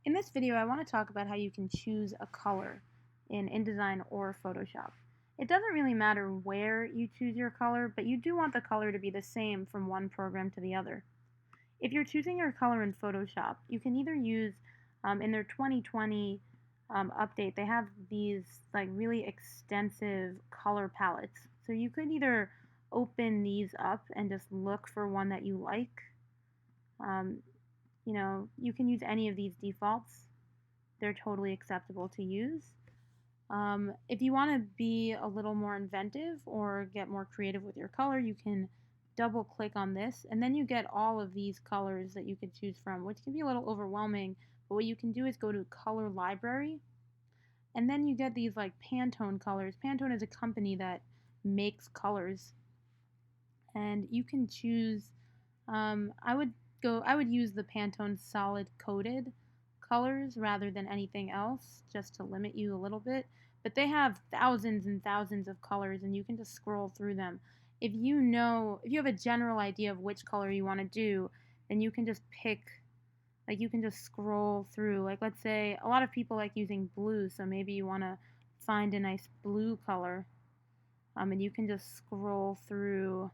In this video, I want to talk about how you can choose a color in InDesign or Photoshop. It doesn't really matter where you choose your color, but you do want the color to be the same from one program to the other. If you're choosing your color in Photoshop, you can either use, in their 2020 update, they have these like really extensive color palettes. So you could either open these up and just look for one that you like. Um, you can use any of these defaults. They're totally acceptable to use. If you want to be a little more inventive or get more creative with your color, you can double click on this and then you get all of these colors that you could choose from, which can be a little overwhelming. But what you can do is go to color library and then you get these like Pantone colors. Pantone is a company that makes colors and you can choose. I would use the Pantone solid coated colors rather than anything else, just to limit you a little bit. But they have thousands and thousands of colors, and you can just scroll through them. If you have a general idea of which color you want to do, then you can just pick, like you can just scroll through. Like let's say a lot of people like using blue, so maybe you want to find a nice blue color, and you can just scroll through.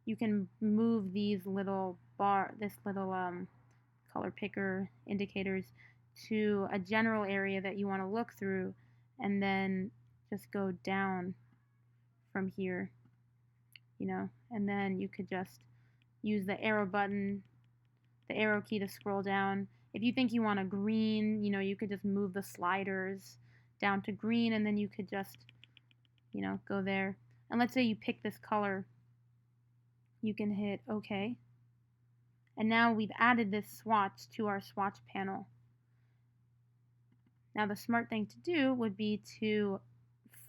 You can move this little color picker indicators to a general area that you want to look through, and then just go down from here, and then you could just use the arrow button, the arrow key to scroll down. If you think you want a green, you could just move the sliders down to green, and then you could just, go there. And let's say you pick this color, you can hit OK. And now we've added this swatch to our swatch panel. Now the smart thing to do would be to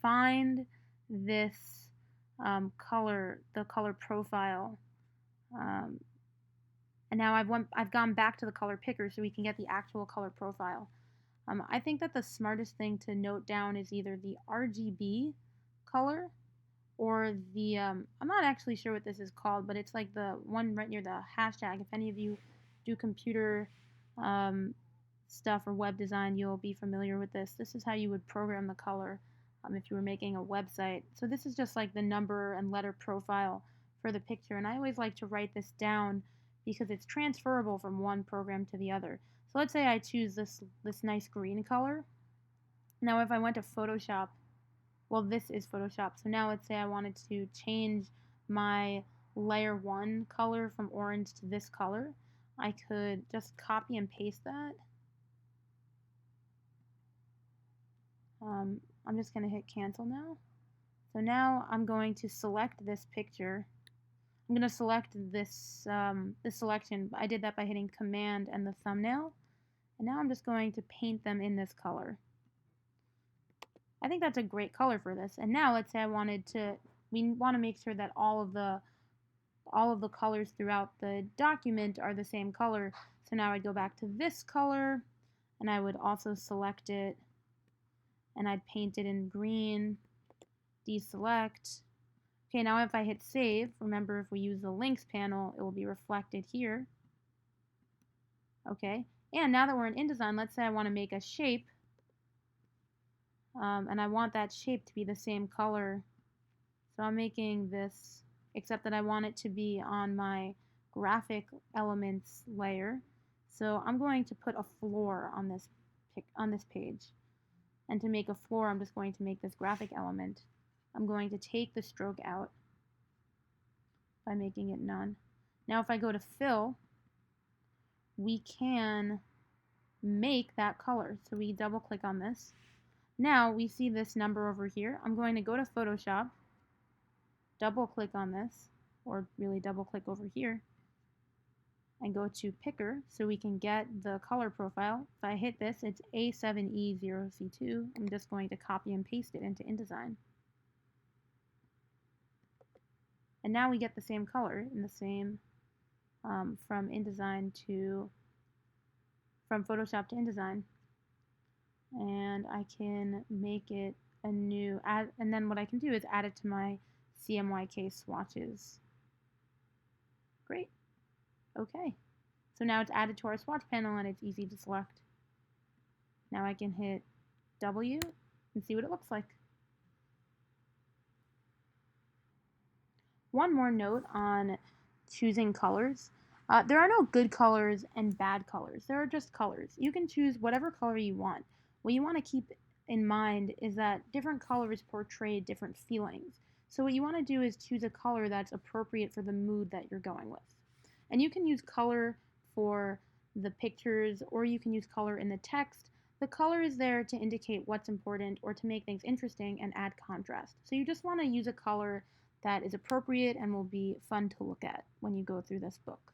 find this color, the color profile. And now I've gone back to the color picker so we can get the actual color profile. I think that the smartest thing to note down is either the RGB color or the, I'm not actually sure what this is called, but it's like the one right near the hashtag. If any of you do computer stuff or web design, you'll be familiar with this. This is how you would program the color if you were making a website. So this is just like the number and letter profile for the picture. And I always like to write this down because it's transferable from one program to the other. So let's say I choose this nice green color. Now if I went to Photoshop, well, this is Photoshop. So now let's say I wanted to change my layer 1 color from orange to this color. I could just copy and paste that. I'm just going to hit cancel now. So now I'm going to select this picture. I'm going to select this selection. I did that by hitting Command and the thumbnail. And now I'm just going to paint them in this color. I think that's a great color for this. And now let's say we want to make sure that all of the colors throughout the document are the same color. So now I'd go back to this color and I would also select it and I'd paint it in green, deselect. Okay, now if I hit save, remember if we use the links panel, it will be reflected here. Okay, and now that we're in InDesign, let's say I want to make a shape. And I want that shape to be the same color. So I'm making this, except that I want it to be on my graphic elements layer. So I'm going to put a floor on this page. And to make a floor, I'm just going to make this graphic element. I'm going to take the stroke out by making it none. Now if I go to fill, we can make that color. So we double click on this. Now we see this number over here. I'm going to go to Photoshop, double click on this, or really double click over here, and go to Picker so we can get the color profile. If I hit this, it's A7E0C2. I'm just going to copy and paste it into InDesign. And now we get the same color in the same from Photoshop to InDesign. And I can make it and then what I can do is add it to my CMYK swatches. Great. Okay. So now it's added to our swatch panel and it's easy to select. Now I can hit W and see what it looks like. One more note on choosing colors. There are no good colors and bad colors. There are just colors. You can choose whatever color you want. What you want to keep in mind is that different colors portray different feelings. So what you want to do is choose a color that's appropriate for the mood that you're going with. And you can use color for the pictures, or you can use color in the text. The color is there to indicate what's important or to make things interesting and add contrast. So you just want to use a color that is appropriate and will be fun to look at when you go through this book.